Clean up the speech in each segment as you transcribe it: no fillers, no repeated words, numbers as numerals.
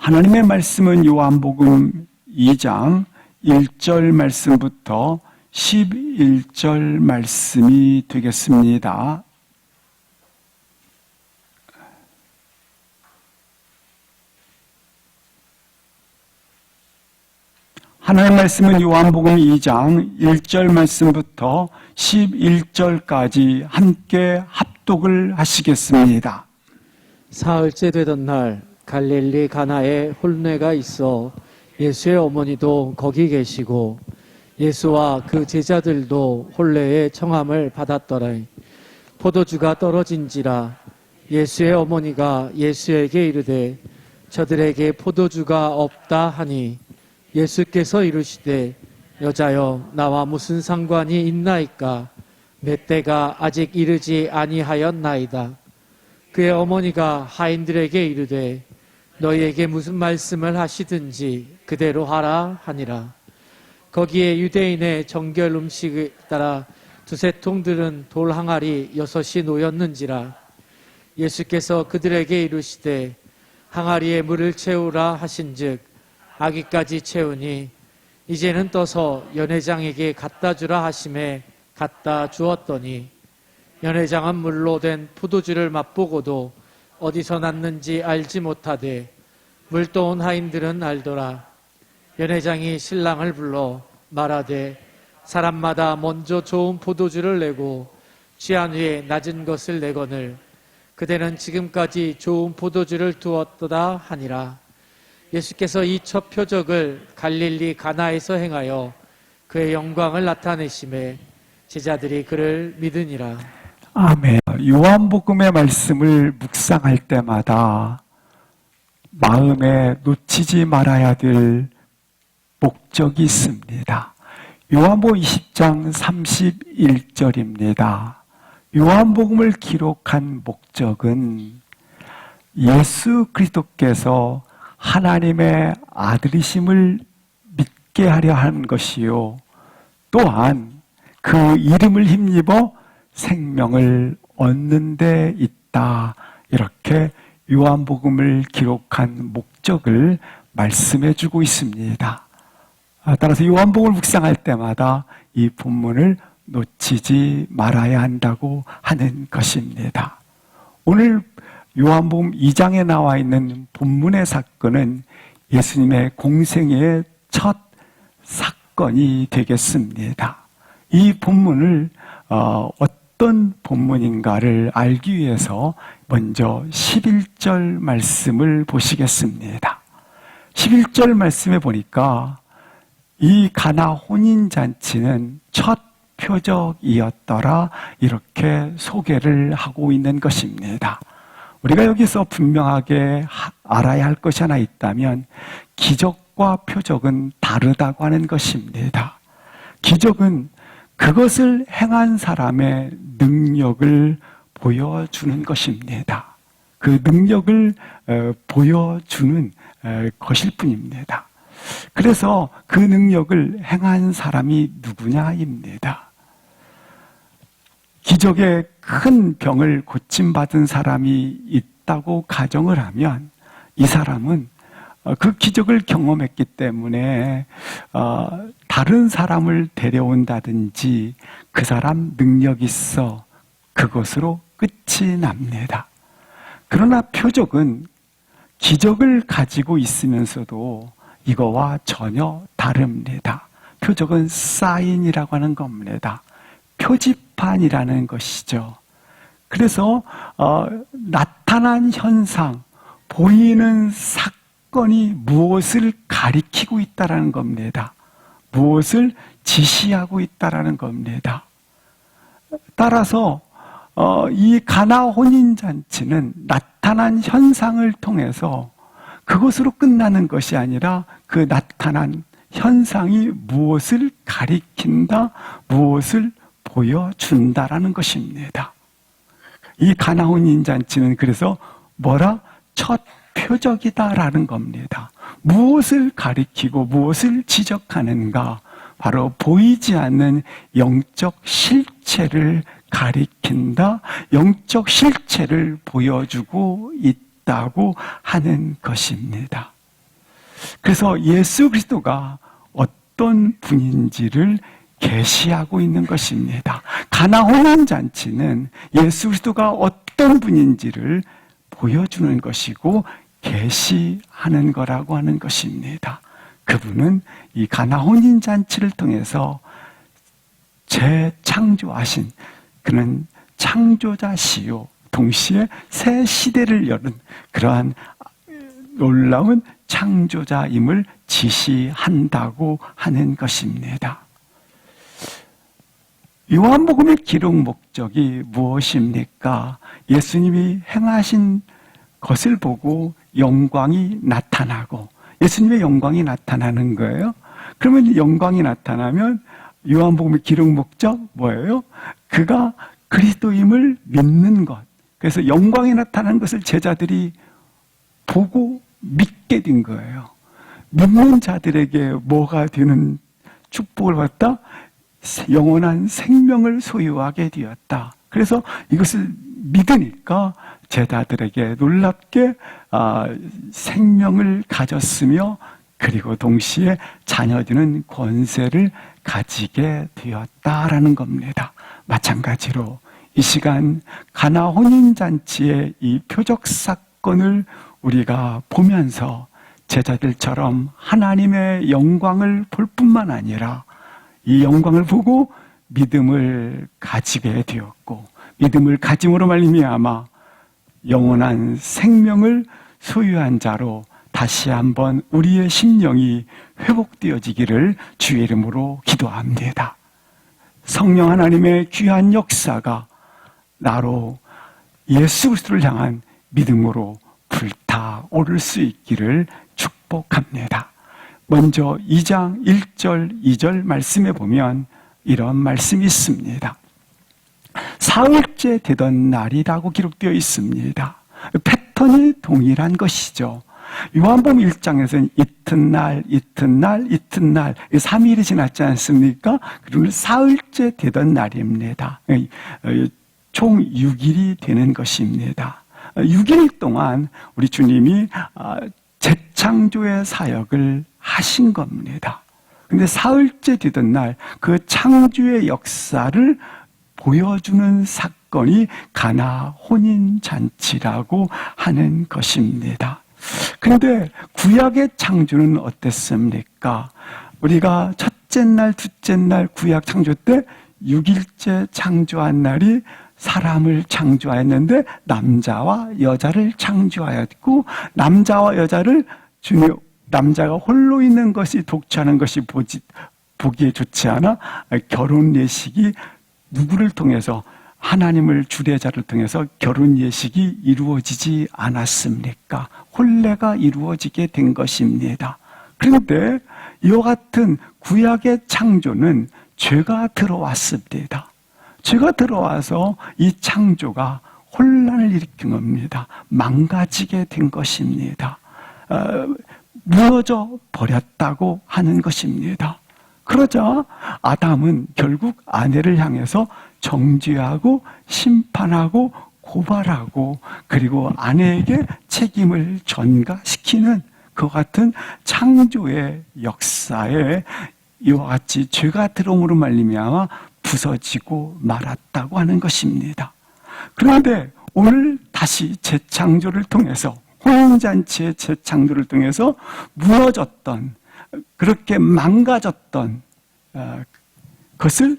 하나님의 말씀은 요한복음 2장 1절 말씀부터 11절 말씀이 되겠습니다. 하나님의 말씀은 요한복음 2장 1절 말씀부터 11절까지 함께 합독을 하시겠습니다. 사흘째 되던 날 갈릴리 가나에 혼례가 있어 예수의 어머니도 거기 계시고 예수와 그 제자들도 혼례의 청함을 받았더라. 포도주가 떨어진지라 예수의 어머니가 예수에게 이르되 저들에게 포도주가 없다 하니 예수께서 이르시되 여자여 나와 무슨 상관이 있나이까 내 때가 아직 이르지 아니하였나이다. 그의 어머니가 하인들에게 이르되 너희에게 무슨 말씀을 하시든지 그대로 하라 하니라. 거기에 유대인의 정결 음식에 따라 두세 통들은 돌 항아리 6이 놓였는지라. 예수께서 그들에게 이르시되 항아리에 물을 채우라 하신즉 아기까지 채우니 이제는 떠서 연회장에게 갖다 주라 하심에 갖다 주었더니 연회장은 물로 된 포도주를 맛보고도 어디서 났는지 알지 못하되 물 떠온 하인들은 알더라. 연회장이 신랑을 불러 말하되 사람마다 먼저 좋은 포도주를 내고 취한 후에 낮은 것을 내거늘 그대는 지금까지 좋은 포도주를 두었도다 하니라. 예수께서 이 첫 표적을 갈릴리 가나에서 행하여 그의 영광을 나타내심에 제자들이 그를 믿으니라. 아멘. 요한복음의 말씀을 묵상할 때마다 마음에 놓치지 말아야 될 목적이 있습니다. 요한복음 20장 31절입니다. 요한복음을 기록한 목적은 예수 그리스도께서 하나님의 아들이심을 믿게 하려 한 것이요. 또한 그 이름을 힘입어 생명을 얻는 데 있다. 이렇게 요한복음을 기록한 목적을 말씀해 주고 있습니다. 따라서 요한복음을 묵상할 때마다 이 본문을 놓치지 말아야 한다고 하는 것입니다. 오늘 요한복음 2장에 나와 있는 본문의 사건은 예수님의 공생의 첫 사건이 되겠습니다. 이 본문을 어떤 본문인가를 알기 위해서 먼저 11절 말씀을 보시겠습니다. 11절 말씀에 보니까 이 가나 혼인잔치는 첫 표적이었더라 이렇게 소개를 하고 있는 것입니다. 우리가 여기서 분명하게 알아야 할 것이 하나 있다면 기적과 표적은 다르다고 하는 것입니다. 기적은 그것을 행한 사람의 능력을 보여주는 것입니다. 그 능력을 보여주는 것일 뿐입니다. 그래서 그 능력을 행한 사람이 누구냐입니다. 기적에 큰 병을 고침받은 사람이 있다고 가정을 하면 이 사람은 그 기적을 경험했기 때문에 다른 사람을 데려온다든지 그 사람 능력 있어 그것으로 끝이 납니다. 그러나 표적은 기적을 가지고 있으면서도 이거와 전혀 다릅니다. 표적은 사인이라고 하는 겁니다. 표지판이라는 것이죠. 그래서 나타난 현상, 보이는 사건이 무엇을 가리키고 있다는 겁니다. 무엇을 지시하고 있다는 겁니다. 따라서 이 가나 혼인잔치는 나타난 현상을 통해서 그것으로 끝나는 것이 아니라 그 나타난 현상이 무엇을 가리킨다, 무엇을 보여준다라는 것입니다. 이 가나 혼인잔치는 그래서 첫 표적이다라는 겁니다. 무엇을 가리키고 무엇을 지적하는가? 바로 보이지 않는 영적 실체를 가리킨다, 영적 실체를 보여주고 있다고 하는 것입니다. 그래서 예수 그리스도가 어떤 분인지를 계시하고 있는 것입니다. 가나 혼인잔치는 예수 그리스도가 어떤 분인지를 보여주는 것이고 계시하는 거라고 하는 것입니다. 그분은 이 가나 혼인잔치를 통해서 재창조하신, 그는 창조자시요 동시에 새 시대를 여는 그러한 놀라운 창조자임을 지시한다고 하는 것입니다. 요한복음의 기록 목적이 무엇입니까? 예수님이 행하신 것을 보고 영광이 나타나고, 예수님의 영광이 나타나는 거예요. 그러면 영광이 나타나면 요한복음의 기록 목적 뭐예요? 그가 그리스도임을 믿는 것. 그래서 영광이 나타난 것을 제자들이 보고 믿게 된 거예요. 믿는 자들에게 뭐가 되는 축복을 받다? 영원한 생명을 소유하게 되었다. 그래서 이것을 믿으니까 제자들에게 놀랍게 생명을 가졌으며, 그리고 동시에 자녀들은 권세를 가지게 되었다라는 겁니다. 마찬가지로 이 시간 가나 혼인잔치의 이 표적 사건을 우리가 보면서 제자들처럼 하나님의 영광을 볼 뿐만 아니라 이 영광을 보고 믿음을 가지게 되었고, 믿음을 가짐으로 말미암아 영원한 생명을 소유한 자로 다시 한번 우리의 심령이 회복되어지기를 주의 이름으로 기도합니다. 성령 하나님의 귀한 역사가 나로 예수 그리스도를 향한 믿음으로 불타오를 수 있기를 축복합니다. 먼저 2장 1절 2절 말씀에 보면 이런 말씀이 있습니다. 사흘째 되던 날이라고 기록되어 있습니다. 패턴이 동일한 것이죠. 요한복음 1장에서는 이튿날, 이튿날, 이튿날 3일이 지났지 않습니까? 그리고 사흘째 되던 날입니다. 총 6일이 되는 것입니다. 6일 동안 우리 주님이 재창조의 사역을 하신 겁니다. 근데 사흘째 되던 날 그 창조의 역사를 보여주는 사건이 가나 혼인잔치라고 하는 것입니다. 그런데 구약의 창조는 어땠습니까? 우리가 첫째 날, 둘째 날 구약 창조 때 6일째 창조한 날이 사람을 창조하였는데 남자와 여자를 창조하였고, 남자와 여자를 주님, 남자가 홀로 있는 것이 독차하는 것이 보기에 좋지 않아 결혼 예식이 누구를 통해서, 하나님을 주례자를 통해서 결혼 예식이 이루어지지 않았습니까? 혼례가 이루어지게 된 것입니다. 그런데 이와 같은 구약의 창조는 죄가 들어왔습니다. 죄가 들어와서 이 창조가 혼란을 일으킨 겁니다. 망가지게 된 것입니다. 무너져 버렸다고 하는 것입니다. 그러자 아담은 결국 아내를 향해서 정죄하고 심판하고 고발하고, 그리고 아내에게 책임을 전가시키는 그와 같은 창조의 역사에 이와 같이 죄가 들어옴으로 말미암아 부서지고 말았다고 하는 것입니다. 그런데 오늘 다시 재창조를 통해서, 혼인잔치의 재창조를 통해서 무너졌던, 그렇게 망가졌던 것을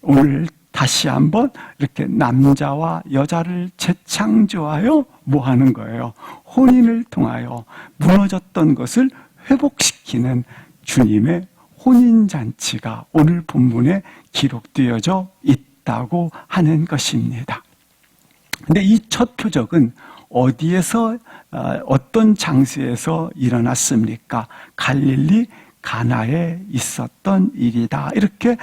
오늘 다시 한번 이렇게 남자와 여자를 재창조하여 뭐 하는 거예요? 혼인을 통하여 무너졌던 것을 회복시키는 주님의 혼인잔치가 오늘 본문에 기록되어져 있다고 하는 것입니다. 근데 이 첫 표적은 어디에서, 어떤 장소에서 일어났습니까? 갈릴리 가나에 있었던 일이다. 이렇게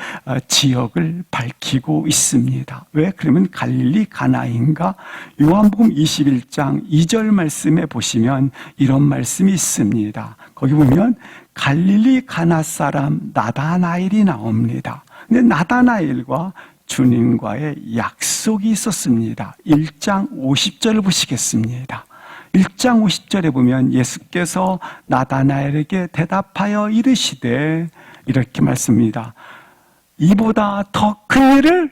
지역을 밝히고 있습니다. 왜? 그러면 갈릴리 가나인가? 요한복음 21장 2절 말씀에 보시면 이런 말씀이 있습니다. 거기 보면 갈릴리 가나 사람 나다나엘이 나옵니다. 근데 나다나엘과 주님과의 약속이 있었습니다. 1장 50절을 보시겠습니다. 1장 50절에 보면 예수께서 나다나엘에게 대답하여 이르시되 이렇게 말씀합니다. 이보다 더 큰 일을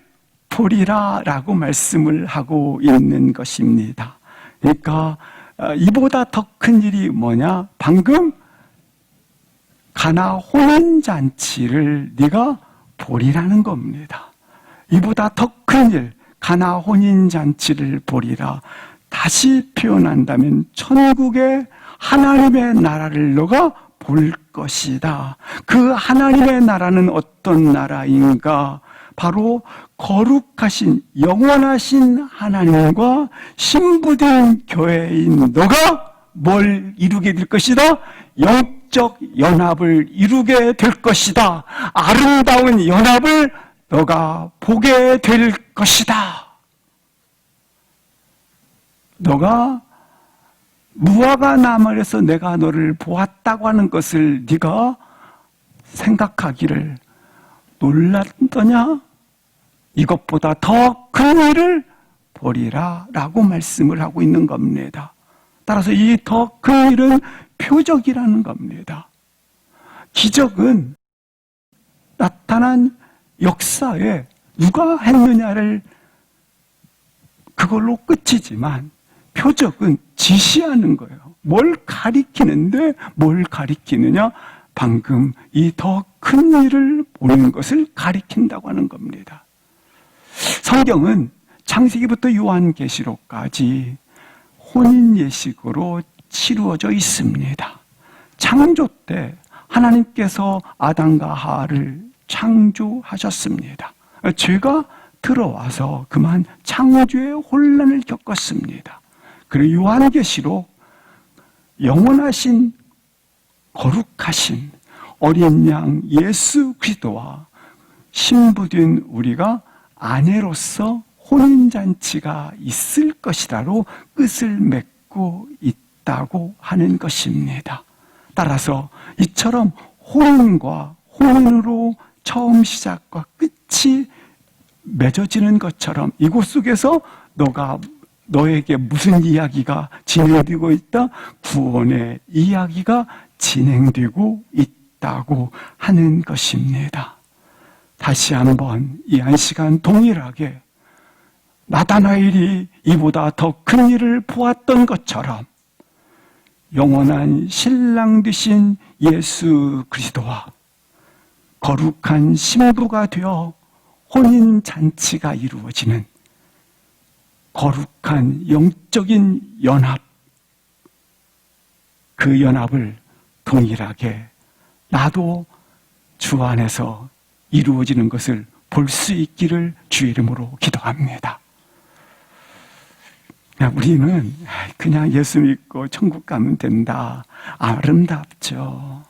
보리라 라고 말씀을 하고 있는 것입니다. 그러니까 이보다 더 큰 일이 뭐냐? 방금 가나 혼인잔치를 네가 보리라는 겁니다. 이보다 더 큰 일, 가나 혼인잔치를 보리라. 다시 표현한다면 천국의 하나님의 나라를 너가 볼 것이다. 그 하나님의 나라는 어떤 나라인가? 바로 거룩하신 영원하신 하나님과 신부된 교회인 너가 뭘 이루게 될 것이다? 영적 연합을 이루게 될 것이다. 아름다운 연합을 너가 보게 될 것이다. 너가 무화과 나무에서 내가 너를 보았다고 하는 것을 네가 생각하기를 놀랐더냐? 이것보다 더 큰 일을 보리라 라고 말씀을 하고 있는 겁니다. 따라서 이 더 큰 일은 표적이라는 겁니다. 기적은 나타난 역사에 누가 했느냐를 그걸로 끝이지만 표적은 지시하는 거예요. 뭘 가리키는데 뭘 가리키느냐? 방금 이 더 큰 일을 보는 것을 가리킨다고 하는 겁니다. 성경은 창세기부터 요한계시록까지 혼인 예식으로 치루어져 있습니다. 창조 때 하나님께서 아담과 하와를 창조하셨습니다. 죄가 들어와서 그만 창조의 혼란을 겪었습니다. 그리고 요한계시록 영원하신 거룩하신 어린 양 예수 그리스도와 신부된 우리가 아내로서 혼인잔치가 있을 것이라로 끝을 맺고 있다고 하는 것입니다. 따라서 이처럼 혼인과 혼인으로 처음 시작과 끝이 맺어지는 것처럼 이곳 속에서 너에게 무슨 이야기가 진행되고 있다? 구원의 이야기가 진행되고 있다고 하는 것입니다. 다시 한번 이 한 시간 동일하게 나다나엘이 이보다 더 큰 일을 보았던 것처럼 영원한 신랑 되신 예수 그리스도와 거룩한 신부가 되어 혼인잔치가 이루어지는 거룩한 영적인 연합, 그 연합을 동일하게 나도 주 안에서 이루어지는 것을 볼 수 있기를 주의 이름으로 기도합니다. 우리는 그냥 예수 믿고 천국 가면 된다. 아름답죠.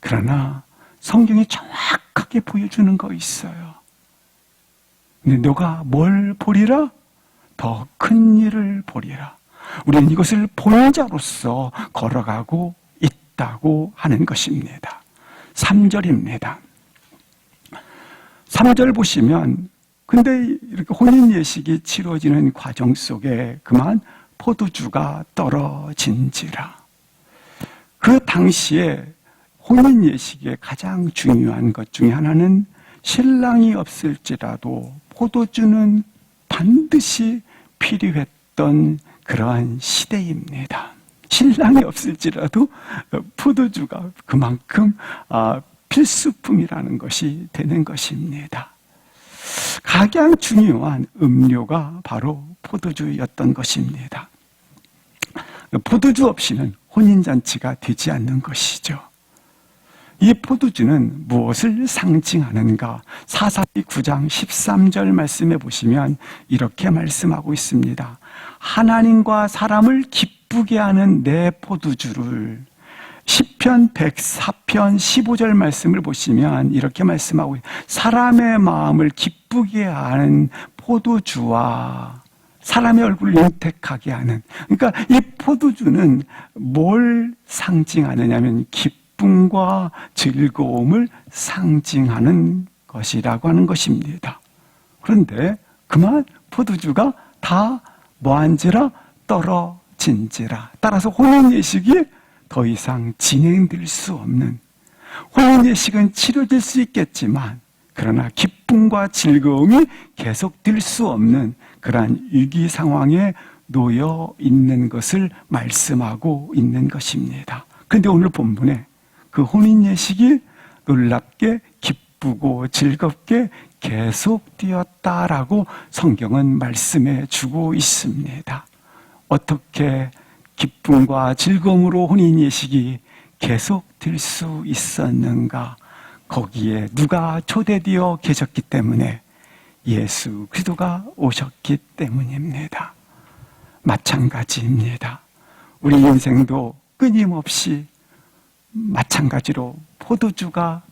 그러나 성경이 정확하게 보여주는 거 있어요. 근데 너가 뭘 보리라? 더 큰 일을 보리라. 우리는 이것을 본 자로서 걸어가고 있다고 하는 것입니다. 3절입니다. 3절 보시면 근데 이렇게 혼인 예식이 치러지는 과정 속에 그만 포도주가 떨어진지라. 그 당시에 혼인 예식의 가장 중요한 것 중에 하나는 신랑이 없을지라도 포도주는 반드시 필요했던 그러한 시대입니다. 신랑이 없을지라도 포도주가 그만큼 필수품이라는 것이 되는 것입니다. 가장 중요한 음료가 바로 포도주였던 것입니다. 포도주 없이는 혼인잔치가 되지 않는 것이죠. 이 포도주는 무엇을 상징하는가? 사사기 9장 13절 말씀해 보시면 이렇게 말씀하고 있습니다. 하나님과 사람을 기쁘게 하는 내 포도주를 시편 104편 15절 말씀을 보시면 이렇게 말씀하고 사람의 마음을 기쁘게 하는 포도주와 사람의 얼굴을 윤택하게 하는, 그러니까 이 포도주는 뭘 상징하느냐면 기쁨과 즐거움을 상징하는 것이라고 하는 것입니다. 그런데 그만 포도주가 다 뭐한지라 떨어졌습니다. 진지라. 따라서 혼인예식이 더 이상 진행될 수 없는, 혼인예식은 치러질 수 있겠지만 그러나 기쁨과 즐거움이 계속될 수 없는 그러한 위기 상황에 놓여 있는 것을 말씀하고 있는 것입니다. 그런데 오늘 본문에 그 혼인예식이 놀랍게 기쁘고 즐겁게 계속되었다라고 성경은 말씀해 주고 있습니다. 어떻게 기쁨과 즐거움으로 혼인예식이 계속될 수 있었는가? 거기에 누가 초대되어 계셨기 때문에, 예수 그리스도가 오셨기 때문입니다. 마찬가지입니다. 우리 인생도 끊임없이 마찬가지로 포도주가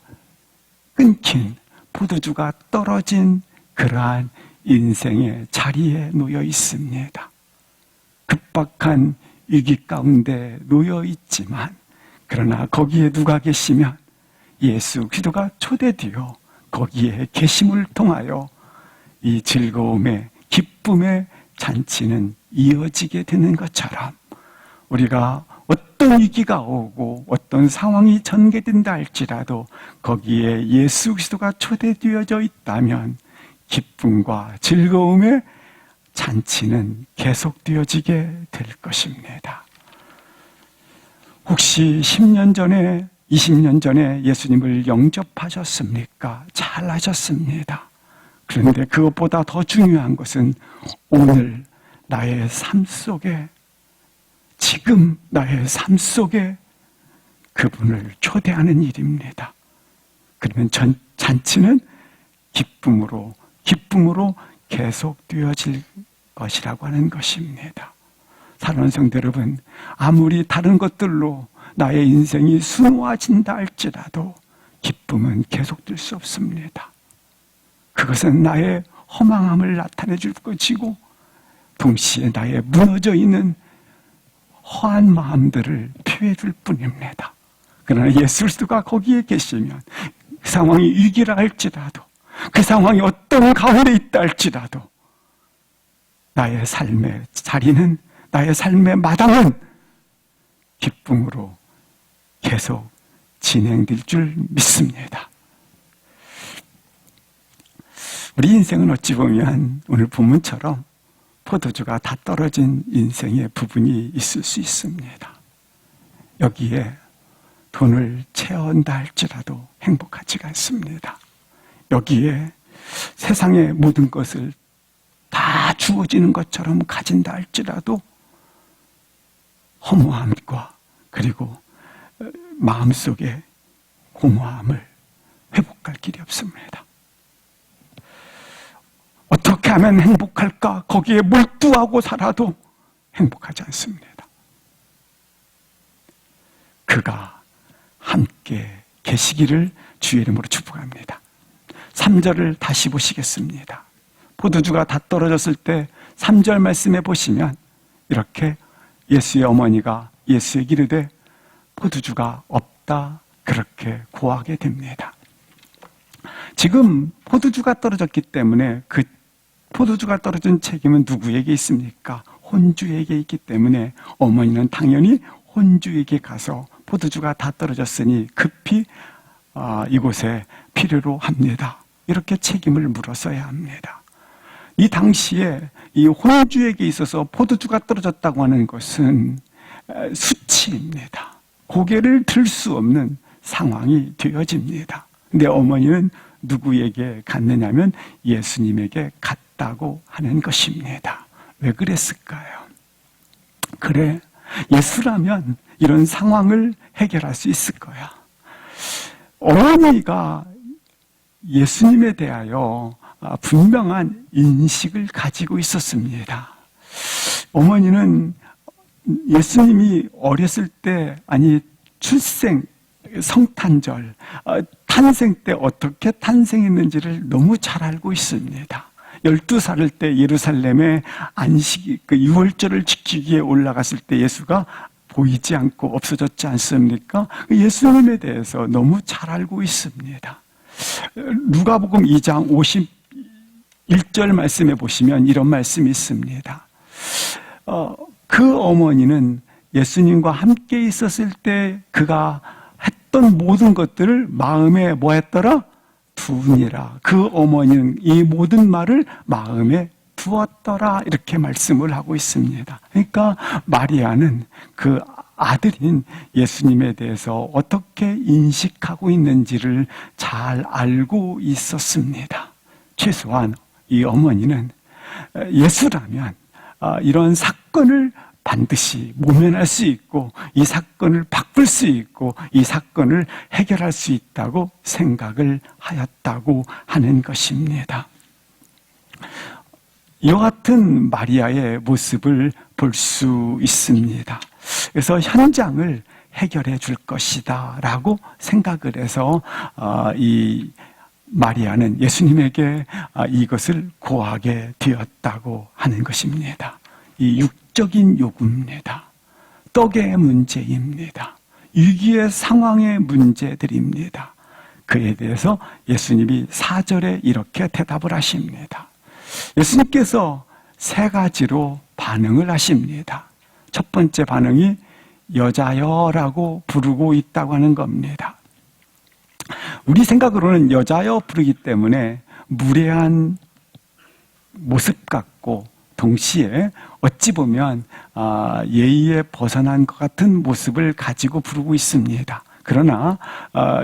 끊긴, 포도주가 떨어진 그러한 인생의 자리에 놓여 있습니다. 급박한 위기 가운데 놓여 있지만, 그러나 거기에 누가 계시면 예수 그리스도가 초대되어 거기에 계심을 통하여 이 즐거움의, 기쁨의 잔치는 이어지게 되는 것처럼, 우리가 어떤 위기가 오고 어떤 상황이 전개된다 할지라도 거기에 예수 그리스도가 초대되어져 있다면 기쁨과 즐거움의 잔치는 계속되어지게 될 것입니다. 혹시 10년 전에, 20년 전에 예수님을 영접하셨습니까? 잘 하셨습니다. 그런데 그것보다 더 중요한 것은 오늘 나의 삶 속에, 지금 나의 삶 속에 그분을 초대하는 일입니다. 그러면 잔치는 기쁨으로 계속되어질 것이라고 하는 것입니다. 사랑하는 성도 여러분, 아무리 다른 것들로 나의 인생이 수놓아진다 할지라도 기쁨은 계속될 수 없습니다. 그것은 나의 허망함을 나타내 줄 것이고 동시에 나의 무너져 있는 허한 마음들을 표해 줄 뿐입니다. 그러나 예수 그리스도가 거기에 계시면 그 상황이 위기라 할지라도, 그 상황이 어떤 가운데 있다 할지라도 나의 삶의 자리는, 나의 삶의 마당은 기쁨으로 계속 진행될 줄 믿습니다. 우리 인생은 어찌 보면 오늘 본문처럼 포도주가 다 떨어진 인생의 부분이 있을 수 있습니다. 여기에 돈을 채운다 할지라도 행복하지가 않습니다. 여기에 세상의 모든 것을 다 주어지는 것처럼 가진다 할지라도 허무함과 그리고 마음속에 공허함을 회복할 길이 없습니다. 어떻게 하면 행복할까? 거기에 몰두하고 살아도 행복하지 않습니다. 그가 함께 계시기를 주의 이름으로 축복합니다. 3절을 다시 보시겠습니다. 포도주가 다 떨어졌을 때 3절 말씀해 보시면 이렇게 예수의 어머니가 예수에게 이르되 포도주가 없다, 그렇게 고하게 됩니다. 지금 포도주가 떨어졌기 때문에 그 포도주가 떨어진 책임은 누구에게 있습니까? 혼주에게 있기 때문에 어머니는 당연히 혼주에게 가서 포도주가 다 떨어졌으니 급히 이곳에 필요로 합니다. 이렇게 책임을 물었어야 합니다. 이 당시에 이 혼주에게 있어서 포도주가 떨어졌다고 하는 것은 수치입니다. 고개를 들 수 없는 상황이 되어집니다. 근데 어머니는 누구에게 갔느냐면 예수님에게 갔다고 하는 것입니다. 왜 그랬을까요? 그래, 예수라면 이런 상황을 해결할 수 있을 거야. 어머니가 예수님에 대하여 분명한 인식을 가지고 있었습니다. 어머니는 예수님이 어렸을 때, 아니 출생, 성탄절, 탄생 때 어떻게 탄생했는지를 너무 잘 알고 있습니다. 12살일 때 예루살렘에 안식, 그 유월절을 지키기 위해 올라갔을 때 예수가 보이지 않고 없어졌지 않습니까? 예수님에 대해서 너무 잘 알고 있습니다. 누가복음 2장 51절 말씀해 보시면 이런 말씀이 있습니다. 그 어머니는 예수님과 함께 있었을 때 그가 했던 모든 것들을 마음에 뭐 했더라? 두니라. 그 어머니는 이 모든 말을 마음에 두었더라. 이렇게 말씀을 하고 있습니다. 그러니까 마리아는 그 아들인 예수님에 대해서 어떻게 인식하고 있는지를 잘 알고 있었습니다. 최소한 이 어머니는 예수라면 이런 사건을 반드시 모면할 수 있고 이 사건을 바꿀 수 있고 이 사건을 해결할 수 있다고 생각을 하였다고 하는 것입니다. 이와 같은 마리아의 모습을 볼 수 있습니다. 그래서 현장을 해결해 줄 것이다 라고 생각을 해서 이 마리아는 예수님에게 이것을 고하게 되었다고 하는 것입니다. 이 육적인 요구입니다. 떡의 문제입니다. 위기의 상황의 문제들입니다. 그에 대해서 예수님이 4절에 이렇게 대답을 하십니다. 예수님께서 3가지로 반응을 하십니다. 첫 번째 반응이 여자여라고 부르고 있다고 하는 겁니다. 우리 생각으로는 여자여 부르기 때문에 무례한 모습 같고 동시에 어찌 보면 예의에 벗어난 것 같은 모습을 가지고 부르고 있습니다. 그러나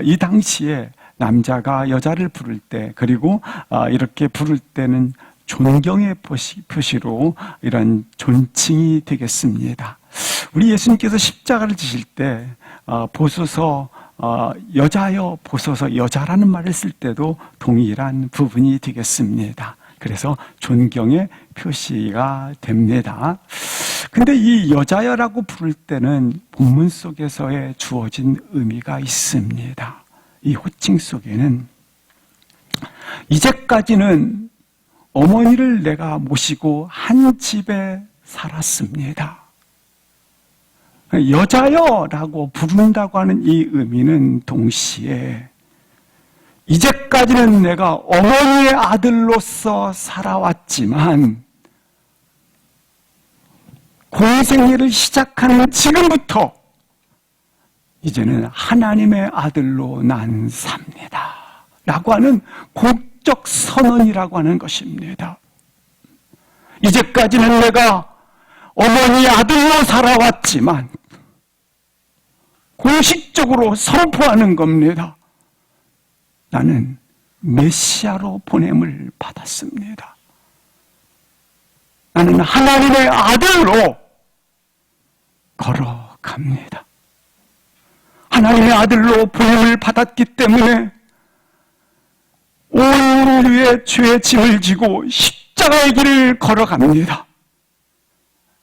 이 당시에 남자가 여자를 부를 때 그리고 이렇게 부를 때는 존경의 표시로 이런 존칭이 되겠습니다. 우리 예수님께서 십자가를 지실 때 보소서 여자여 보소서 여자라는 말을 쓸 때도 동일한 부분이 되겠습니다. 그래서 존경의 표시가 됩니다. 근데 이 여자여라고 부를 때는 본문 속에서의 주어진 의미가 있습니다. 이 호칭 속에는 이제까지는 어머니를 내가 모시고 한 집에 살았습니다. 여자여라고 부른다고 하는 이 의미는 동시에 이제까지는 내가 어머니의 아들로서 살아왔지만 공생애를 시작하는 지금부터 이제는 하나님의 아들로 난 삽니다. 라고 하는 공적 선언이라고 하는 것입니다. 이제까지는 내가 어머니의 아들로 살아왔지만 공식적으로 선포하는 겁니다. 나는 메시아로 보냄을 받았습니다. 나는 하나님의 아들로 걸어갑니다. 하나님의 아들로 보냄을 받았기 때문에 온 인류의 죄의 짐을 지고 십자가의 길을 걸어갑니다.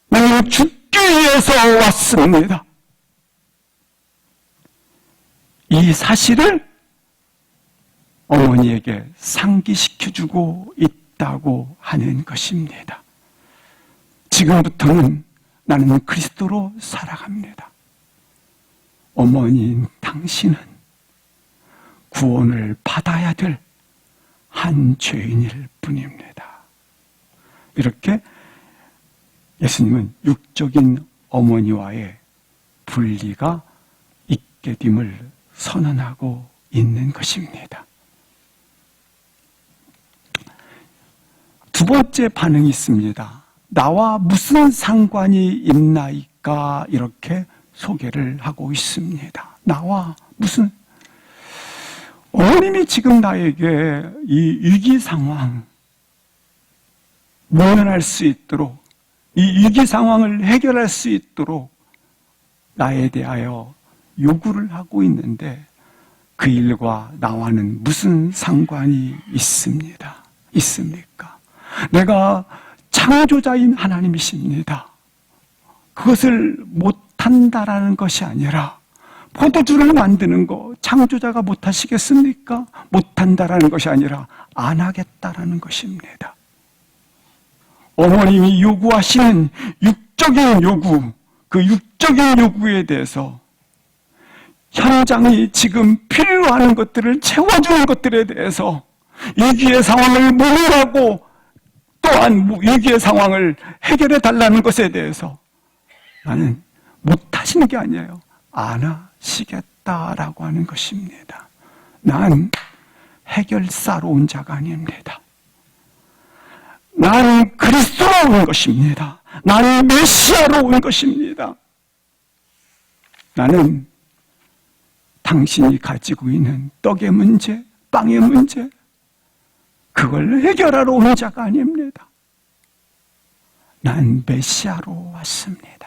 나는 죽기 위해서 왔습니다. 이 사실을 어머니에게 상기시켜주고 있다고 하는 것입니다. 지금부터는 나는 그리스도로 살아갑니다. 어머니인 당신은 구원을 받아야 될 한 죄인일 뿐입니다. 이렇게 예수님은 육적인 어머니와의 분리가 있게 됨을 선언하고 있는 것입니다. 두 번째 반응이 있습니다. 나와 무슨 상관이 있나이까 이렇게 소개를 하고 있습니다. 나와 무슨 어머님이 지금 나에게 이 위기 상황 모면할 수 있도록 이 위기 상황을 해결할 수 있도록 나에 대하여 요구를 하고 있는데 그 일과 나와는 무슨 상관이 있습니까? 내가 창조자인 하나님이십니다. 그것을 못한다라는 것이 아니라 포도주를 만드는 거 창조자가 못하시겠습니까? 못한다라는 것이 아니라 안 하겠다라는 것입니다. 어머님이 요구하시는 육적인 요구, 그 육적인 요구에 대해서 현장이 지금 필요한 것들을 채워주는 것들에 대해서 위기의 상황을 모면하고 또한 위기의 상황을 해결해 달라는 것에 대해서 나는 못하시는 게 아니에요. 안 하시겠다라고 하는 것입니다. 난 해결사로 온 자가 아닙니다. 나는 그리스도로 온 것입니다. 나는 메시아로 온 것입니다. 나는 당신이 가지고 있는 떡의 문제, 빵의 문제, 그걸 해결하러 온 자가 아닙니다. 난 메시아로 왔습니다.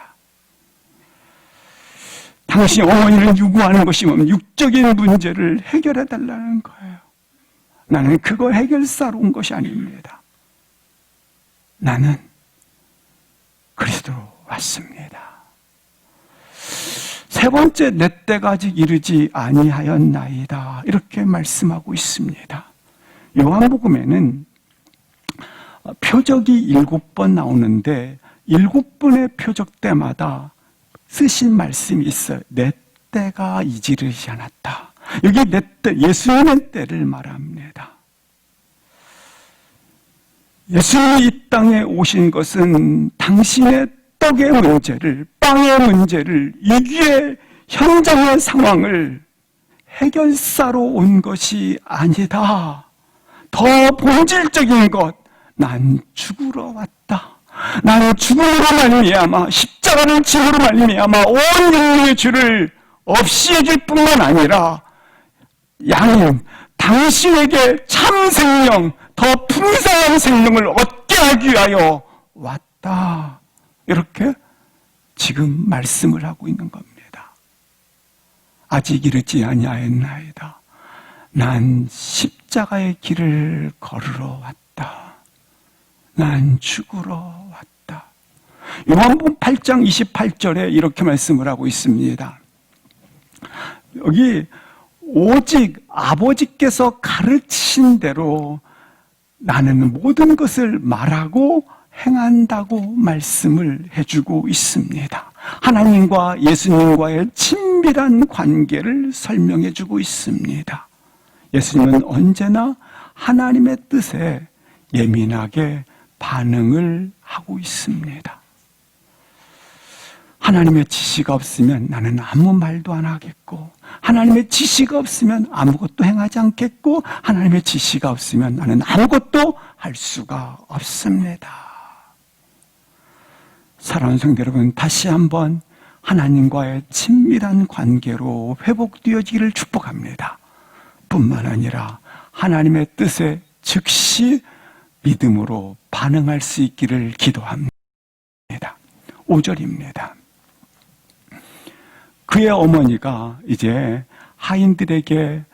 당신 어머니를 요구하는 것이 뭐냐면 육적인 문제를 해결해 달라는 거예요. 나는 그거 해결사로 온 것이 아닙니다. 나는 그리스도로 왔습니다. 세 번째, 내 때가 아직 이르지 아니하였나이다. 이렇게 말씀하고 있습니다. 요한복음에는 표적이 7번 나오는데 7번의 표적 때마다 쓰신 말씀이 있어요. 내 때가 이르지 않았다. 여기 내 때, 예수님의 때를 말합니다. 예수님이 이 땅에 오신 것은 당신의 떡의 문제를, 빵의 문제를, 위기의 현장의 상황을 해결사로 온 것이 아니다. 더 본질적인 것, 난 죽으러 왔다. 나는 죽음으로 말미암아 십자가를 지므로 말미암아 온 인류의 죄를 없이 해줄 뿐만 아니라 양님, 당신에게 참 생명, 더 풍성한 생명을 얻게 하기 위하여 왔다. 이렇게 지금 말씀을 하고 있는 겁니다. 아직 이르지 아니하였나이다. 난 십자가의 길을 걸으러 왔다. 난 죽으러 왔다. 요한복음 8장 28절에 이렇게 말씀을 하고 있습니다. 여기 오직 아버지께서 가르치신 대로 나는 모든 것을 말하고 행한다고 말씀을 해주고 있습니다. 하나님과 예수님과의 친밀한 관계를 설명해주고 있습니다. 예수님은 언제나 하나님의 뜻에 예민하게 반응을 하고 있습니다. 하나님의 지시가 없으면 나는 아무 말도 안 하겠고, 하나님의 지시가 없으면 아무것도 행하지 않겠고, 하나님의 지시가 없으면 나는 아무것도 할 수가 없습니다. 사랑하는 성도 여러분, 다시 한번 하나님과의 친밀한 관계로 회복되어지기를 축복합니다. 뿐만 아니라 하나님의 뜻에 즉시 믿음으로 반응할 수 있기를 기도합니다. 5절입니다. 그의 어머니가 이제 하인들에게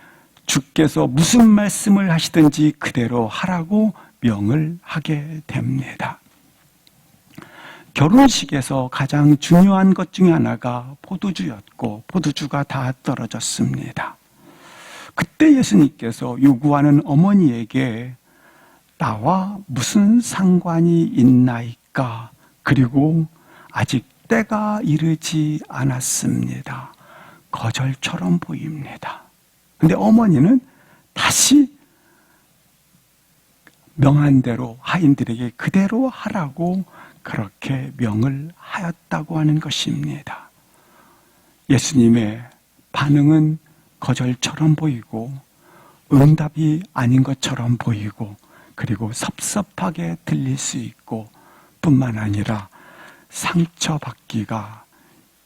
주께서 무슨 말씀을 하시든지 그대로 하라고 명을 하게 됩니다. 결혼식에서 가장 중요한 것 중에 하나가 포도주였고 포도주가 다 떨어졌습니다. 그때 예수님께서 요구하는 어머니에게 나와 무슨 상관이 있나이까? 그리고 아직 때가 이르지 않았습니다. 거절처럼 보입니다. 근데 어머니는 다시 명한 대로 하인들에게 그대로 하라고 그렇게 명을 하였다고 하는 것입니다. 예수님의 반응은 거절처럼 보이고 응답이 아닌 것처럼 보이고 그리고 섭섭하게 들릴 수 있고 뿐만 아니라 상처받기가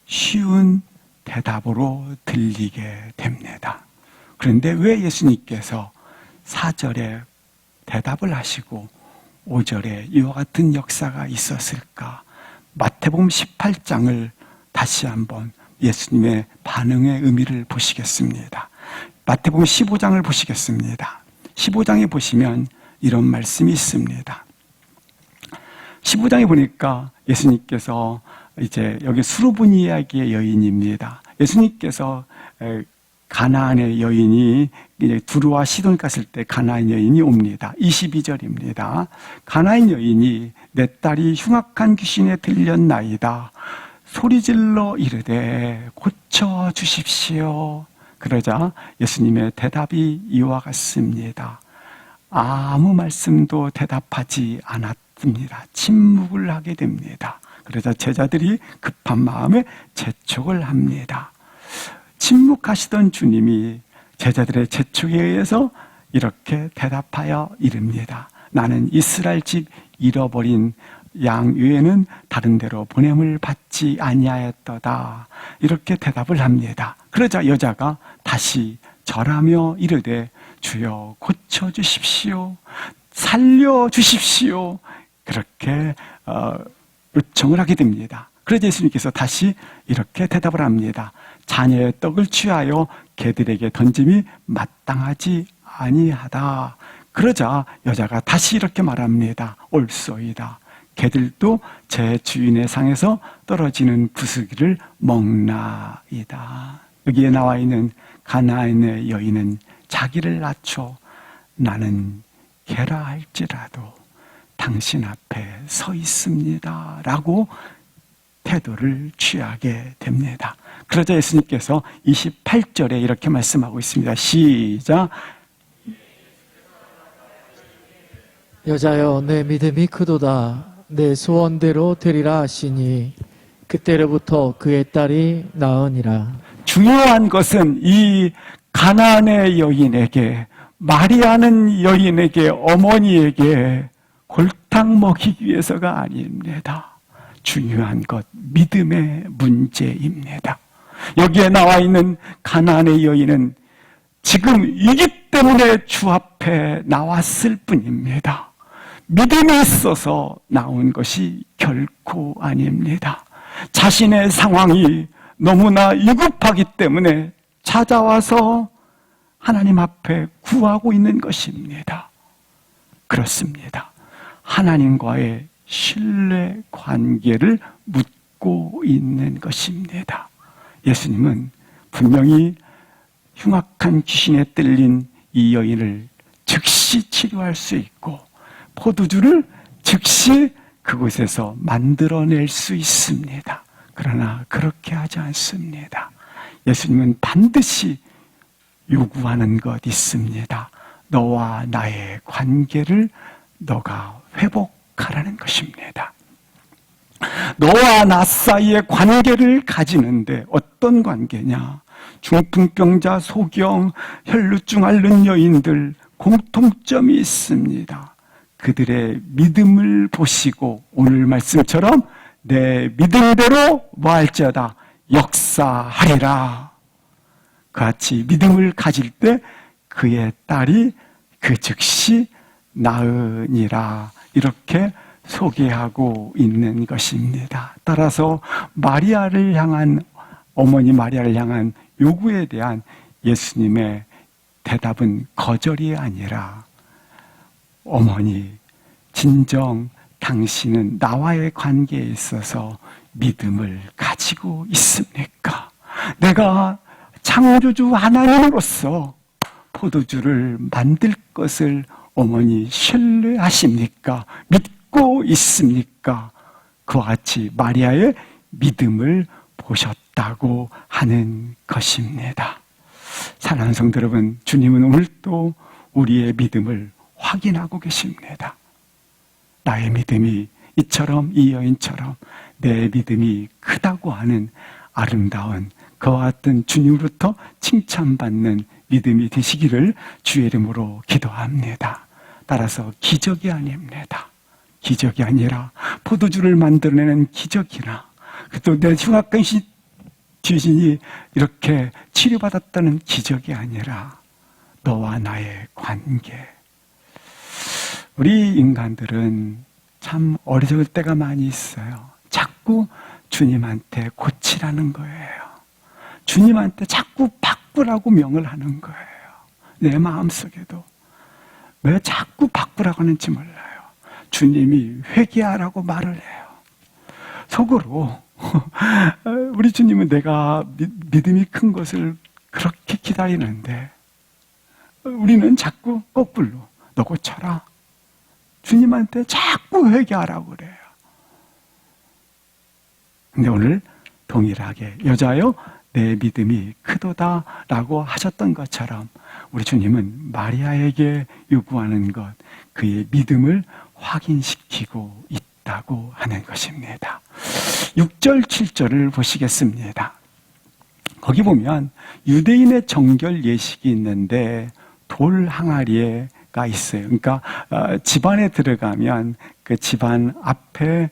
쉬운 대답으로 들리게 됩니다. 그런데 왜 예수님께서 4절에 대답을 하시고 5절에 이와 같은 역사가 있었을까? 마태복음 18장을 다시 한번 예수님의 반응의 의미를 보시겠습니다. 마태복음 15장을 보시겠습니다. 15장에 보시면 이런 말씀이 있습니다. 15장에 보니까 예수님께서 이제 여기 수르보니 이야기의 여인입니다. 예수님께서 가나안의 여인이 이제 두루와 시돈 갔을 때 가나안 여인이 옵니다. 22절입니다. 가나안 여인이 내 딸이 흉악한 귀신에 들렸나이다. 소리질러 이르되 고쳐 주십시오. 그러자 예수님의 대답이 이와 같습니다. 아무 말씀도 대답하지 않았습니다. 침묵을 하게 됩니다. 그러자 제자들이 급한 마음에 재촉을 합니다. 침묵하시던 주님이 제자들의 재촉에 의해서 이렇게 대답하여 이릅니다. 나는 이스라엘 집 잃어버린 양 외에는 다른 데로 보냄을 받지 아니하였도다. 이렇게 대답을 합니다. 그러자 여자가 다시 절하며 이르되 주여 고쳐주십시오. 살려주십시오. 그렇게 요청을 하게 됩니다. 그러자 예수님께서 다시 이렇게 대답을 합니다. 자녀의 떡을 취하여 개들에게 던짐이 마땅하지 아니하다. 그러자 여자가 다시 이렇게 말합니다. 옳소이다. 개들도 제 주인의 상에서 떨어지는 부스기를 먹나이다. 여기에 나와 있는 가나안의 여인은 자기를 낮춰 나는 개라 할지라도 당신 앞에 서 있습니다 라고 태도를 취하게 됩니다. 그러자 예수님께서 28절에 이렇게 말씀하고 있습니다. 시작. 여자여 내 믿음이 크도다. 내 소원대로 되리라 하시니 그때로부터 그의 딸이 나으니라. 중요한 것은 이 가나안의 여인에게, 마리아는 여인에게, 어머니에게 골탕 먹이기 위해서가 아닙니다. 중요한 것, 믿음의 문제입니다. 여기에 나와 있는 가나안의 여인은 지금 위기 때문에 주 앞에 나왔을 뿐입니다. 믿음이 있어서 나온 것이 결코 아닙니다. 자신의 상황이 너무나 위급하기 때문에 찾아와서 하나님 앞에 구하고 있는 것입니다. 그렇습니다. 하나님과의 신뢰 관계를 묻고 있는 것입니다. 예수님은 분명히 흉악한 귀신에 들린 이 여인을 즉시 치료할 수 있고 포도주를 즉시 그곳에서 만들어낼 수 있습니다. 그러나 그렇게 하지 않습니다. 예수님은 반드시 요구하는 것 있습니다. 너와 나의 관계를 너가 회복하라는 것입니다. 너와 나 사이의 관계를 가지는데 어떤 관계냐? 중풍병자, 소경, 혈루증 앓는 여인들 공통점이 있습니다. 그들의 믿음을 보시고 오늘 말씀처럼 내 믿음대로 뭐할지어다 역사하리라. 그같이 믿음을 가질 때 그의 딸이 그 즉시 나으니라. 이렇게 소개하고 있는 것입니다. 따라서 마리아를 향한, 어머니 마리아를 향한 요구에 대한 예수님의 대답은 거절이 아니라 어머니, 진정 당신은 나와의 관계에 있어서 믿음을 가지고 있습니까? 내가 창조주 하나님으로서 포도주를 만들 것을 어머니 신뢰하십니까? 믿고 있습니까? 그와 같이 마리아의 믿음을 보셨다고 하는 것입니다. 사랑하는 성도 여러분, 주님은 오늘 또 우리의 믿음을 확인하고 계십니다. 나의 믿음이 이처럼, 이 여인처럼 내 믿음이 크다고 하는 아름다운 그와 같은 주님으로부터 칭찬받는 믿음이 되시기를 주의 이름으로 기도합니다. 따라서 기적이 아닙니다. 기적이 아니라 포도주를 만들어내는 기적이나 또 내 흉악한 귀신이 이렇게 치료받았다는 기적이 아니라 너와 나의 관계. 우리 인간들은 참 어리석을 때가 많이 있어요. 자꾸 주님한테 고치라는 거예요. 주님한테 자꾸 바꾸라고 명을 하는 거예요. 내 마음속에도 왜 자꾸 바꾸라고 하는지 몰라요. 주님이 회개하라고 말을 해요. 속으로 우리 주님은 내가 믿음이 큰 것을 그렇게 기다리는데 우리는 자꾸 거꾸로 너 고쳐라. 주님한테 자꾸 회개하라고 그래요. 근데 오늘 동일하게 여자여 내 믿음이 크도다 라고 하셨던 것처럼 우리 주님은 마리아에게 요구하는 것, 그의 믿음을 확인시키고 있다고 하는 것입니다. 6절, 7절을 보시겠습니다. 거기 보면 유대인의 정결 예식이 있는데 돌 항아리가 있어요. 그러니까 집안에 들어가면 그 집안 앞에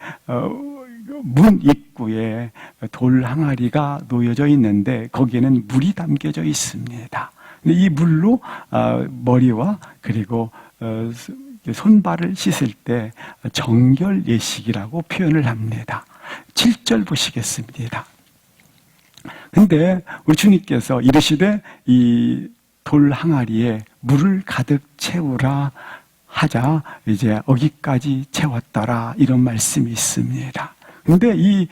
문 입구에 돌 항아리가 놓여져 있는데 거기에는 물이 담겨져 있습니다. 근데 이 물로 머리와 그리고 손발을 씻을 때 정결 예식이라고 표현을 합니다. 7절 보시겠습니다. 근데 우리 주님께서 이르시되 이 돌 항아리에 물을 가득 채우라 하자 이제 어기까지 채웠더라 이런 말씀이 있습니다. 근데 이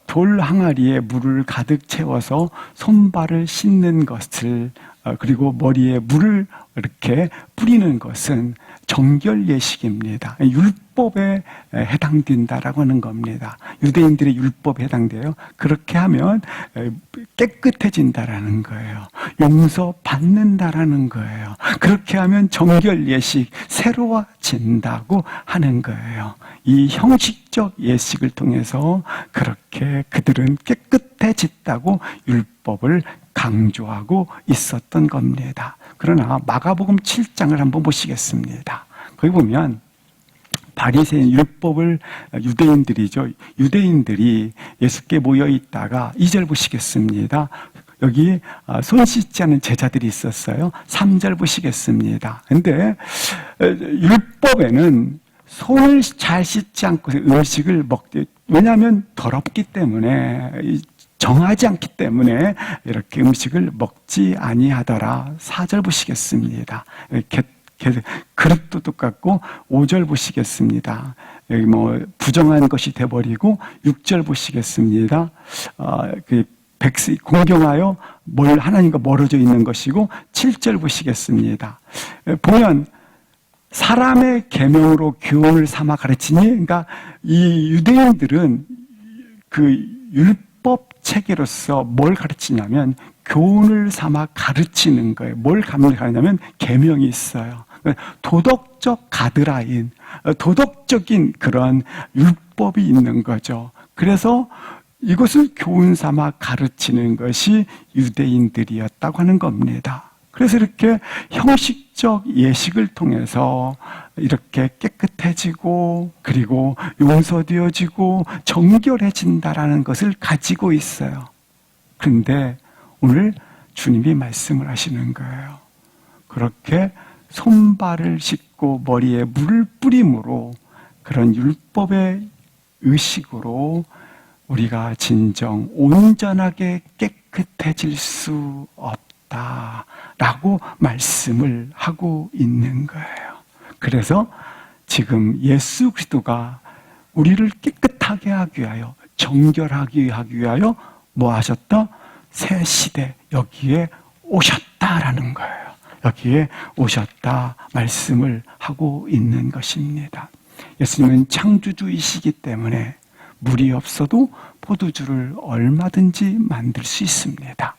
돌 항아리에 물을 가득 채워서 손발을 씻는 것을 그리고 머리에 물을 이렇게 뿌리는 것은 정결 예식입니다. 율법에 해당된다라고 하는 겁니다. 유대인들의 율법에 해당돼요. 그렇게 하면 깨끗해진다라는 거예요. 용서받는다라는 거예요. 그렇게 하면 정결 예식, 새로워진다고 하는 거예요. 이 형식적 예식을 통해서 그렇게 그들은 깨끗해졌다고 율법을 강조하고 있었던 겁니다. 그러나 마가복음 7장을 한번 보시겠습니다. 거기 보면 바리새인 율법을 유대인들이죠. 유대인들이 예수께 모여 있다가 2절 보시겠습니다. 여기 손 씻지 않은 제자들이 있었어요. 3절 보시겠습니다. 근데 율법에는 손을 잘 씻지 않고 음식을 먹되 왜냐하면 더럽기 때문에 정하지 않기 때문에 이렇게 음식을 먹지 아니하더라. 4절 보시겠습니다. 그릇도 똑같고 5절 보시겠습니다. 여기 부정한 것이 돼버리고 6절 보시겠습니다. 공경하여 하나님과 멀어져 있는 것이고 7절 보시겠습니다. 보면 사람의 계명으로 교훈을 삼아 가르치니 그러니까 이 유대인들은 그 율법 체계로서 뭘 가르치냐면 교훈을 삼아 가르치는 거예요. 뭘 가르치냐면 계명이 있어요. 도덕적 가드라인, 도덕적인 그런 율법이 있는 거죠. 그래서 이것을 교훈 삼아 가르치는 것이 유대인들이었다고 하는 겁니다. 그래서 이렇게 형식적 예식을 통해서 이렇게 깨끗해지고 그리고 용서되어지고 정결해진다라는 것을 가지고 있어요. 그런데 오늘 주님이 말씀을 하시는 거예요. 그렇게 손발을 씻고 머리에 물을 뿌림으로 그런 율법의 의식으로 우리가 진정 온전하게 깨끗해질 수 없다라고 말씀을 하고 있는 거예요. 그래서 지금 예수 그리스도가 우리를 깨끗하게 하기 위하여 정결하게 하기 위하여 뭐 하셨다? 새 시대 여기에 오셨다라는 거예요. 여기에 오셨다 말씀을 하고 있는 것입니다. 예수님은 창조주이시기 때문에 물이 없어도 포도주를 얼마든지 만들 수 있습니다.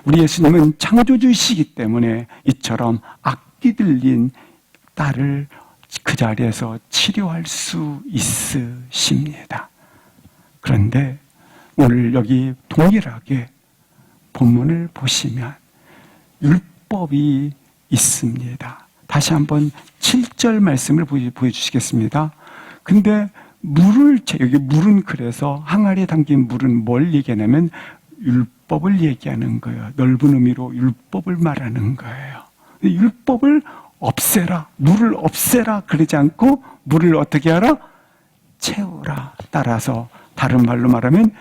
우리 예수님은 창조주이시기 때문에 이처럼 악기 들린 딸을 그 자리에서 치료할 수 있으십니다. 그런데 오늘 여기 동일하게 본문을 보시면 율법이 있습니다. 다시 한번 7절 말씀을 보여주시겠습니다. 근데 여기 물은 그래서 항아리에 담긴 물은 뭘 얘기하냐면 율법을 얘기하는 거예요. 넓은 의미로 율법을 말하는 거예요. 율법을 없애라, 물을 없애라 그러지 않고 물을 어떻게 하라? 채우라. 따라서 다른 말로 말하면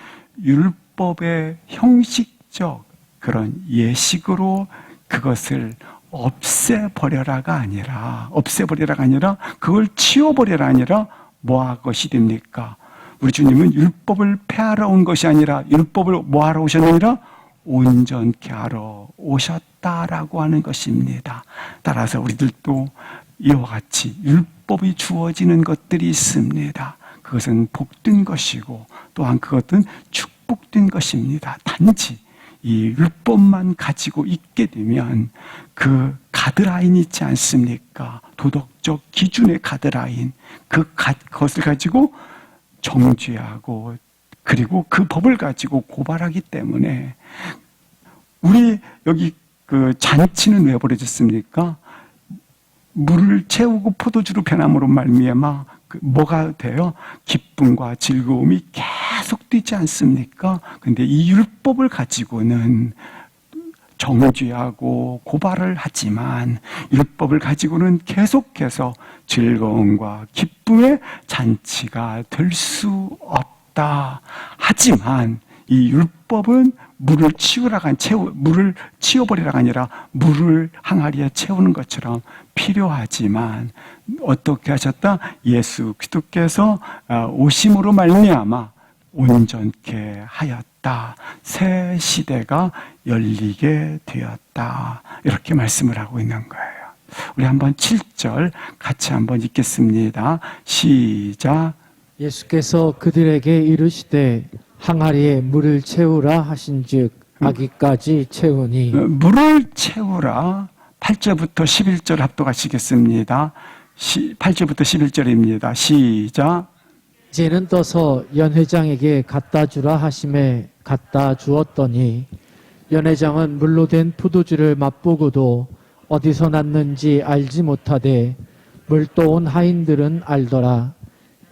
율법의 형식적 그런 예식으로 그것을 없애버려라가 아니라 그걸 치워버려라 아니라 뭐할 것이 됩니까? 우리 주님은 율법을 폐하러 온 것이 아니라 율법을 뭐하러 오셨느니라? 온전케 하러 오셨다라고 하는 것입니다. 따라서 우리들도 이와 같이 율법이 주어지는 것들이 있습니다. 그것은 복된 것이고 또한 그것은 축복된 것입니다. 단지 이 율법만 가지고 있게 되면 그 가드라인이 있지 않습니까? 도덕적 기준의 가드라인, 그것을 가지고 정죄하고 그리고 그 법을 가지고 고발하기 때문에 우리 여기 그 잔치는 왜 벌어졌습니까? 물을 채우고 포도주로 변함으로 말미암아 뭐가 돼요? 기쁨과 즐거움이 계속 되지 않습니까? 근데 이 율법을 가지고는 정죄하고 고발을 하지만 율법을 가지고는 계속해서 즐거움과 기쁨의 잔치가 될 수 없다. 하지만 이 율법은 물을 치워버리라가 아니라 물을 항아리에 채우는 것처럼 필요하지만 어떻게 하셨다? 예수 그리스도께서 오심으로 말미암아 온전케 하였다. 새 시대가 열리게 되었다. 이렇게 말씀을 하고 있는 거예요. 우리 한번 7절 같이 한번 읽겠습니다. 시작. 예수께서 그들에게 이르시되 항아리에 물을 채우라 하신즉 아기까지 채우니 물을 채우라. 8절부터 11절 합독하시겠습니다. 8절부터 11절입니다. 시작. 이제는 떠서 연회장에게 갖다 주라 하심에 갖다 주었더니 연회장은 물로 된 포도주를 맛보고도 어디서 났는지 알지 못하되 물떠온 하인들은 알더라.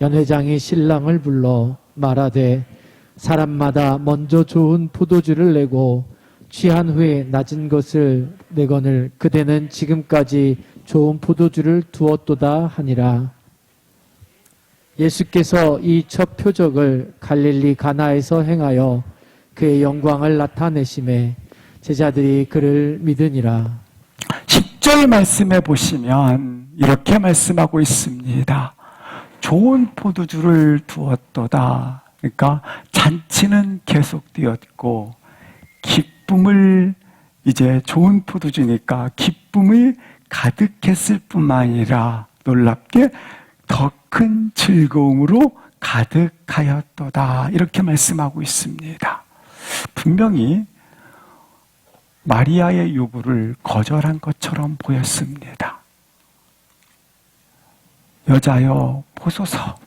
연회장이 신랑을 불러 말하되 사람마다 먼저 좋은 포도주를 내고 취한 후에 낮은 것을 내거늘 그대는 지금까지 좋은 포도주를 두었도다 하니라. 예수께서 이 첫 표적을 갈릴리 가나에서 행하여 그의 영광을 나타내심에 제자들이 그를 믿으니라. 10절 말씀해 보시면 이렇게 말씀하고 있습니다. 좋은 포도주를 두었도다. 그러니까 잔치는 계속되었고 기쁨을 이제 좋은 포도주니까 기쁨이 가득했을 뿐만 아니라 놀랍게 더 큰 즐거움으로 가득하였도다. 이렇게 말씀하고 있습니다. 분명히 마리아의 요구를 거절한 것처럼 보였습니다. 여자여 보소서.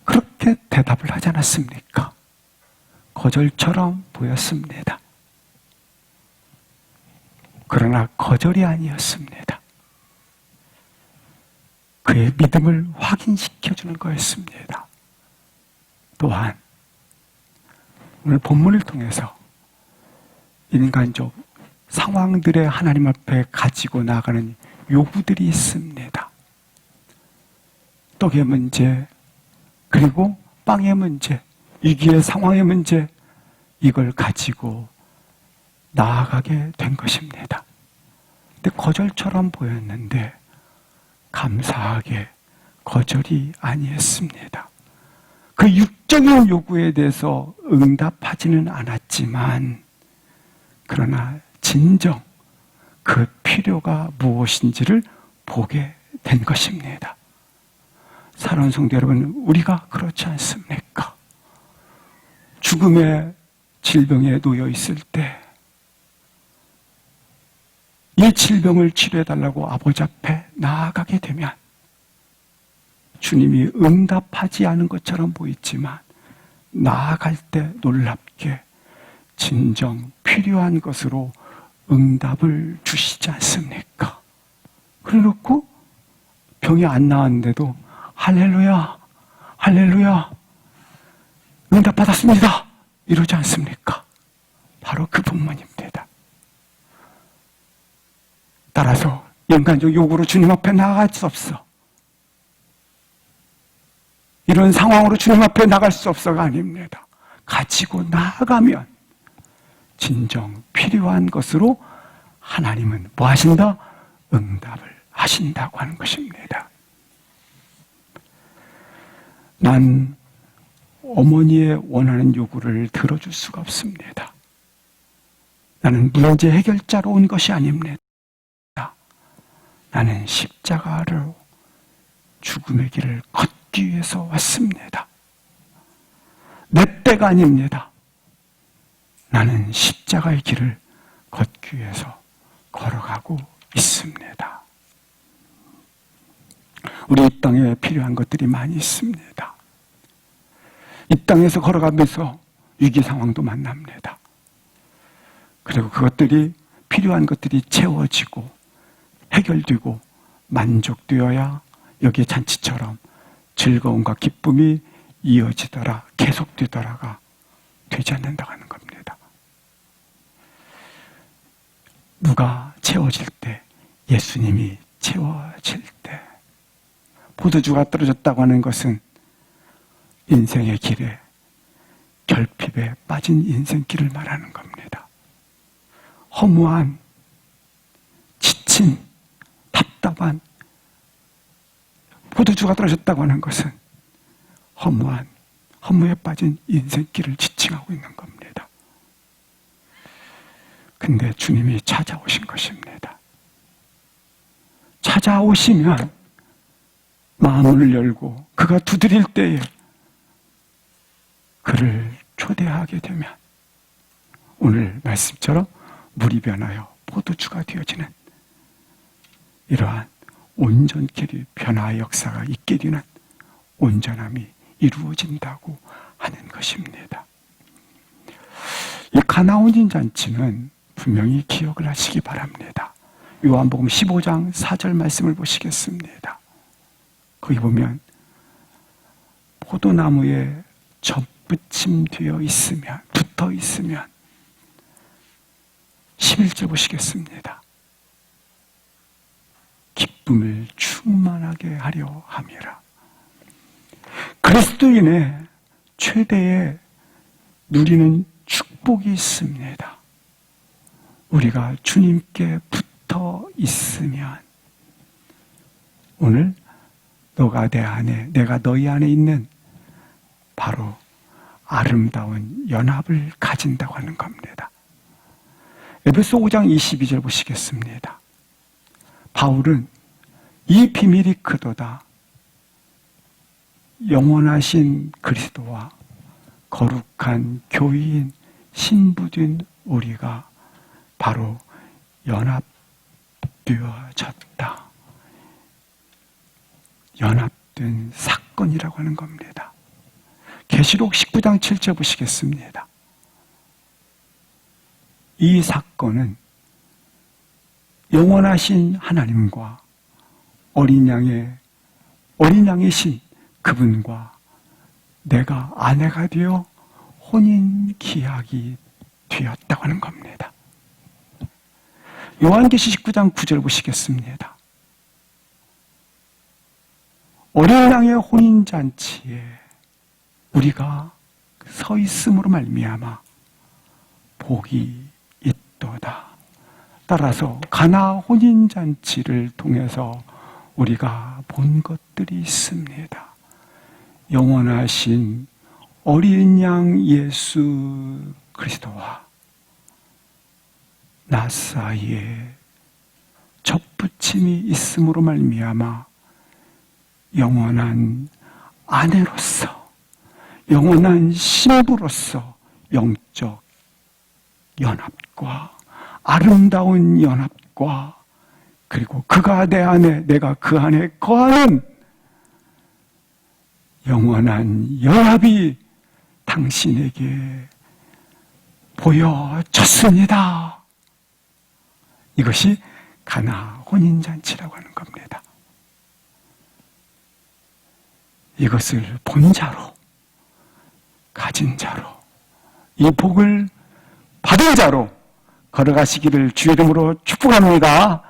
그렇게 대답을 하지 않았습니까? 거절처럼 보였습니다. 그러나 거절이 아니었습니다. 그의 믿음을 확인시켜주는 거였습니다. 또한 오늘 본문을 통해서 인간적 상황들의 하나님 앞에 가지고 나가는 요구들이 있습니다. 떡의 문제, 그리고 빵의 문제, 위기의 상황의 문제, 이걸 가지고 나아가게 된 것입니다. 근데 거절처럼 보였는데 감사하게 거절이 아니었습니다. 그 육적인 요구에 대해서 응답하지는 않았지만 그러나 진정 그 필요가 무엇인지를 보게 된 것입니다. 사랑하는 성도 여러분, 우리가 그렇지 않습니까? 죽음의 질병에 놓여 있을 때 이 질병을 치료해달라고 아버지 앞에 나아가게 되면 주님이 응답하지 않은 것처럼 보이지만 나아갈 때 놀랍게 진정 필요한 것으로 응답을 주시지 않습니까? 그래놓고 병이 안 나았는데도 할렐루야, 할렐루야, 응답받았습니다. 이러지 않습니까? 바로 그 본문입니다. 따라서 인간적 요구로 주님 앞에 나아갈 수 없어. 이런 상황으로 주님 앞에 나갈 수 없어가 아닙니다. 가지고 나아가면 진정 필요한 것으로 하나님은 뭐 하신다? 응답을 하신다고 하는 것입니다. 난 어머니의 원하는 요구를 들어줄 수가 없습니다. 나는 문제 해결자로 온 것이 아닙니다. 나는 십자가로 죽음의 길을 걷기 위해서 왔습니다. 내 때가 아닙니다. 나는 십자가의 길을 걷기 위해서 걸어가고 있습니다. 우리 이 땅에 필요한 것들이 많이 있습니다. 이 땅에서 걸어가면서 위기 상황도 만납니다. 그리고 그것들이 필요한 것들이 채워지고 해결되고 만족되어야 여기에 잔치처럼 즐거움과 기쁨이 이어지더라, 계속되더라가 되지 않는다고 하는 겁니다. 누가 채워질 때? 예수님이 채워질 때. 포도주가 떨어졌다고 하는 것은 인생의 길에 결핍에 빠진 인생길을 말하는 겁니다. 허무한, 지친, 답답한 포도주가 떨어졌다고 하는 것은 허무에 빠진 인생길을 지칭하고 있는 겁니다. 근데 주님이 찾아오신 것입니다. 찾아오시면 마음을 열고 그가 두드릴 때에 그를 초대하게 되면 오늘 말씀처럼 물이 변하여 포도주가 되어지는 이러한 온전케리 변화의 역사가 있게 되는 온전함이 이루어진다고 하는 것입니다. 이 가나 혼인잔치는 분명히 기억을 하시기 바랍니다. 요한복음 15장 4절 말씀을 보시겠습니다. 거기 보면 포도나무에 접붙임되어 있으면, 붙어 있으면 11절 보시겠습니다. 기쁨을 충만하게 하려 함이라. 그리스도인의 최대의 누리는 축복이 있습니다. 우리가 주님께 붙어 있으면 오늘 너가 내 안에, 내가 너희 안에 있는 바로 아름다운 연합을 가진다고 하는 겁니다. 에베소 5장 22절 보시겠습니다. 바울은 이 비밀이 크도다. 영원하신 그리스도와 거룩한 교회인 신부된 우리가 바로 연합되어졌다. 연합된 사건이라고 하는 겁니다. 계시록 19장 7절 보시겠습니다. 이 사건은 영원하신 하나님과 어린 양의 신 그분과 내가 아내가 되어 혼인 기약이 되었다고 하는 겁니다. 요한계시 19장 9절 보시겠습니다. 어린 양의 혼인잔치에 우리가 서 있음으로 말미암아 복이 있도다. 따라서 가나 혼인잔치를 통해서 우리가 본 것들이 있습니다. 영원하신 어린 양 예수 그리스도와 나 사이에 접붙임이 있음으로 말미암아 영원한 아내로서, 영원한 신부로서 영적 연합과 아름다운 연합과 그리고 그가 내 안에, 내가 그 안에 거하는 영원한 연합이 당신에게 보여졌습니다. 이것이 가나 혼인잔치라고 하는 겁니다. 이것을 본 자로, 가진 자로, 이 복을 받은 자로 걸어가시기를 주의 이름으로 축복합니다.